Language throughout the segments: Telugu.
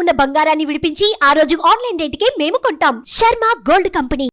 ఉన్న బంగారాన్ని విడిపించి ఆ రోజు ఆన్లైన్ రేటుకే మేము కొంటాం. Sharma gold company.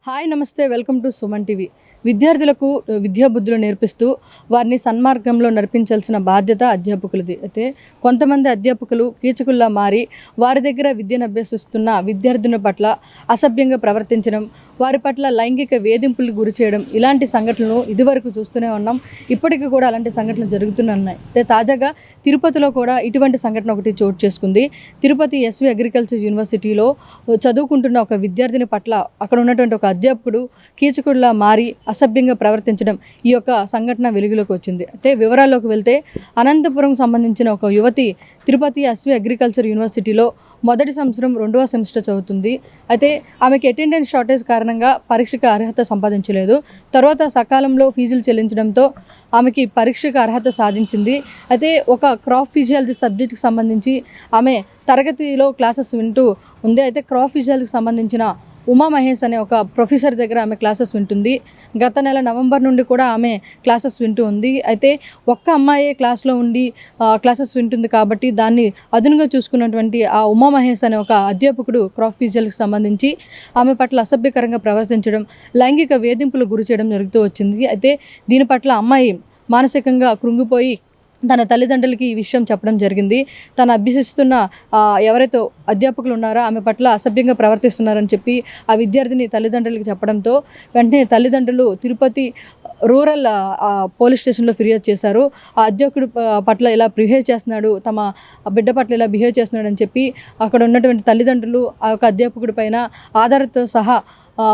హాయ్ నమస్తే, వెల్కమ్ టు సుమన్ టీవీ. విద్యార్థులకు విద్యాబుద్ధులు నేర్పిస్తూ వారిని సన్మార్గంలో నడిపించాల్సిన బాధ్యత అధ్యాపకులది. అయితే కొంతమంది అధ్యాపకులు కీచకుల్లా మారి వారి దగ్గర విద్యను అభ్యసిస్తున్న విద్యార్థుల పట్ల అసభ్యంగా ప్రవర్తించడం, వారి పట్ల లైంగిక వేధింపులకు గురి చేయడం, ఇలాంటి సంఘటనలు ఇదివరకు చూస్తూనే ఉన్నాం. ఇప్పటికీ కూడా అలాంటి సంఘటనలు జరుగుతూనే ఉన్నాయి. అయితే తాజాగా తిరుపతిలో కూడా ఇటువంటి సంఘటన ఒకటి చోటు చేసుకుంది. తిరుపతి ఎస్వి అగ్రికల్చర్ యూనివర్సిటీలో చదువుకుంటున్న ఒక విద్యార్థిని పట్ల అక్కడ ఉన్నటువంటి ఒక అధ్యాపకుడు కీచకుడిలా మారి అసభ్యంగా ప్రవర్తించడం, ఈ యొక్క సంఘటన వెలుగులోకి వచ్చింది. అయితే వివరాల్లోకి వెళ్తే, అనంతపురం సంబంధించిన ఒక యువతి తిరుపతి ఎస్వి అగ్రికల్చర్ యూనివర్సిటీలో మొదటి సంవత్సరం 2వ సెమిస్టర్ చదువుతుంది. అయితే ఆమెకి అటెండెన్స్ షార్టేజ్ కారణంగా పరీక్షకు అర్హత సంపాదించలేదు. తర్వాత సకాలంలో ఫీజులు చెల్లించడంతో ఆమెకి పరీక్షకు అర్హత సాధించింది. అయితే ఒక క్రాప్ ఫిజియాలజీ సబ్జెక్ట్కి సంబంధించి ఆమె తరగతిలో క్లాసెస్ వింటూ ఉంది. అయితే క్రాప్ ఫిజియాలజీకి సంబంధించిన ఉమా మహేష్ అనే ఒక ప్రొఫెసర్ దగ్గర ఆమె క్లాసెస్ వింటుంది. గత నెల నవంబర్ నుండి కూడా ఆమె క్లాసెస్ వింటూ ఉంది. అయితే ఒక్క అమ్మాయే క్లాస్లో ఉండి క్లాసెస్ వింటుంది కాబట్టి దాన్ని అదునుగా చూసుకున్నటువంటి ఆ ఉమా మహేష్ అనే ఒక అధ్యాపకుడు క్రాప్ ఫిజియాలజీకి సంబంధించి ఆమె పట్ల అసభ్యకరంగా ప్రవర్తించడం, లైంగిక వేధింపులకు గురి చేయడం జరుగుతూ వచ్చింది. అయితే దీని పట్ల అమ్మాయి మానసికంగా కృంగిపోయి తన తల్లిదండ్రులకి ఈ విషయం చెప్పడం జరిగింది. తను అభ్యసిస్తున్న ఎవరైతే అధ్యాపకులు ఉన్నారో ఆమె పట్ల అసభ్యంగా ప్రవర్తిస్తున్నారని చెప్పి ఆ విద్యార్థిని తల్లిదండ్రులకి చెప్పడంతో వెంటనే తల్లిదండ్రులు తిరుపతి రూరల్ పోలీస్ స్టేషన్లో ఫిర్యాదు చేశారు. ఆ అధ్యాపకుడు పట్ల ఇలా బిహేవ్ చేస్తున్నాడు, తమ బిడ్డ పట్ల ఇలా బిహేవ్ చేస్తున్నాడు అని చెప్పి అక్కడ ఉన్నటువంటి తల్లిదండ్రులు ఆ యొక్క అధ్యాపకుడి పైన ఆధారంతో సహా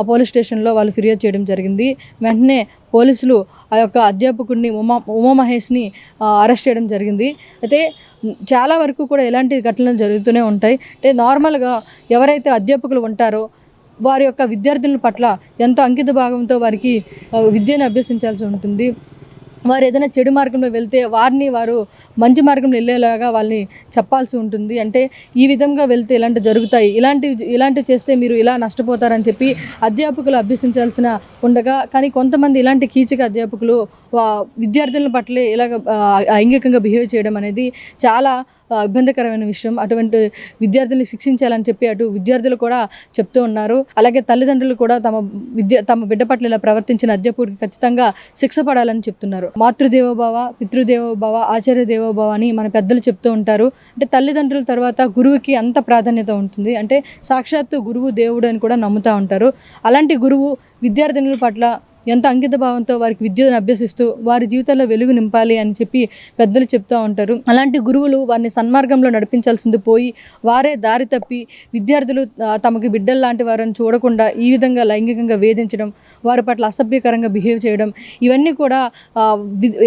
పోలీస్ స్టేషన్లో వాళ్ళు ఫిర్యాదు చేయడం జరిగింది. వెంటనే పోలీసులు ఆ యొక్క అధ్యాపకుడిని ఉమా మహేష్ని అరెస్ట్ చేయడం జరిగింది. అయితే చాలా వరకు కూడా ఇలాంటి ఘటనలు జరుగుతూనే ఉంటాయి. అంటే నార్మల్గా ఎవరైతే అధ్యాపకులు ఉంటారో వారి యొక్క విద్యార్థుల పట్ల ఎంతో అంకిత భావంతో వారికి విద్యను అభ్యసించాల్సి ఉంటుంది. వారు ఏదైనా చెడు మార్గంలో వెళ్తే వారు మంచి మార్గంలో వెళ్ళేలాగా వాళ్ళని చెప్పాల్సి ఉంటుంది. అంటే ఈ విధంగా వెళ్తే ఇలాంటివి జరుగుతాయి, ఇలాంటివి చేస్తే మీరు ఇలా నష్టపోతారని చెప్పి అధ్యాపకులు అభ్యసించాల్సిన ఉండగా, కానీ కొంతమంది ఇలాంటి కీచక అధ్యాపకులు విద్యార్థుల పట్లే ఇలాగ లైంగికంగా బిహేవ్ చేయడం అనేది చాలా ఇబ్బందికరమైన విషయం. అటువంటి విద్యార్థుల్ని శిక్షించాలని చెప్పి అటు విద్యార్థులు కూడా చెప్తూ ఉన్నారు. అలాగే తల్లిదండ్రులు కూడా తమ బిడ్డ పట్ల ఇలా ప్రవర్తించిన అధ్యాపకుడికి ఖచ్చితంగా శిక్ష పడాలని చెప్తున్నారు. మాతృదేవోభవ, పితృదేవోభవ, ఆచార్య దేవోభవ అని మన పెద్దలు చెప్తూ ఉంటారు. అంటే తల్లిదండ్రుల తర్వాత గురువుకి అంత ప్రాధాన్యత ఉంటుంది. అంటే సాక్షాత్తు గురువు దేవుడు అని కూడా నమ్ముతూ ఉంటారు. అలాంటి గురువు విద్యార్థినుల పట్ల ఎంతో అంకిత భావంతో వారికి విద్యను అభ్యసిస్తూ వారి జీవితంలో వెలుగు నింపాలి అని చెప్పి పెద్దలు చెప్తూ ఉంటారు. అలాంటి గురువులు వారిని సన్మార్గంలో నడిపించాల్సింది పోయి వారే దారి తప్పి విద్యార్థులు తమకి బిడ్డలు లాంటి వారిని చూడకుండా ఈ విధంగా లైంగికంగా వేధించడం, వారి పట్ల అసభ్యకరంగా బిహేవ్ చేయడం, ఇవన్నీ కూడా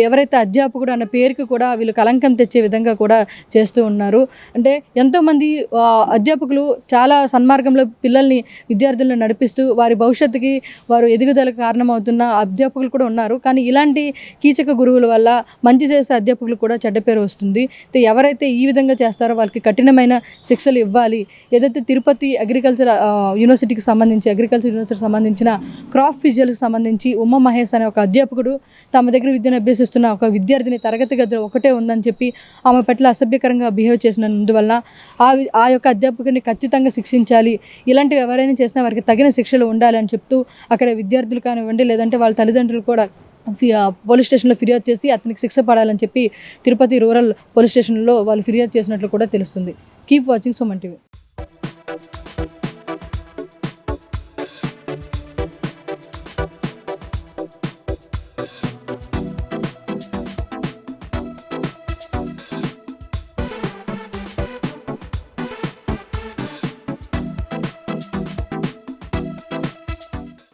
ఎవరైతే అధ్యాపకుడు అన్న పేరుకి కూడా వీళ్ళు కలంకం తెచ్చే విధంగా కూడా చేస్తూ ఉన్నారు. అంటే ఎంతోమంది అధ్యాపకులు చాలా సన్మార్గంలో పిల్లల్ని విద్యార్థులను నడిపిస్తూ వారి భవిష్యత్తుకి వారు ఎదుగుదలకు కారణమవుతున్న అధ్యాపకులు కూడా ఉన్నారు. కానీ ఇలాంటి కీచక గురువుల వల్ల మంచి చేసే అధ్యాపకులు కూడా చెడ్డ పేరు వస్తుంది. ఎవరైతే ఈ విధంగా చేస్తారో వాళ్ళకి కఠినమైన శిక్షలు ఇవ్వాలి. ఏదైతే తిరుపతి అగ్రికల్చర్ యూనివర్సిటీకి సంబంధించిన క్రాప్ ఫిజియాలజీకి సంబంధించి ఉమా మహేష్ అనే ఒక అధ్యాపకుడు తమ దగ్గర విద్యను అభ్యసిస్తున్న ఒక విద్యార్థిని తరగతి గది ఒకటే ఉందని చెప్పి ఆమె పట్ల అసభ్యకరంగా బిహేవ్ చేసినందువల్ల ఆ యొక్క అధ్యాపకుడిని ఖచ్చితంగా శిక్షించాలి. ఇలాంటివి ఎవరైనా చేసినా వారికి తగిన శిక్షలు ఉండాలి అని చెప్తూ అక్కడ విద్యార్థులు కానివ్వండి, లేదంటే వాళ్ళ తల్లిదండ్రులు కూడా పోలీస్ స్టేషన్లో ఫిర్యాదు చేసి అతనికి శిక్ష పడాలని చెప్పి తిరుపతి రూరల్ పోలీస్ స్టేషన్లో వాళ్ళు ఫిర్యాదు చేసినట్లు కూడా తెలుస్తుంది. Keep watching Suman TV.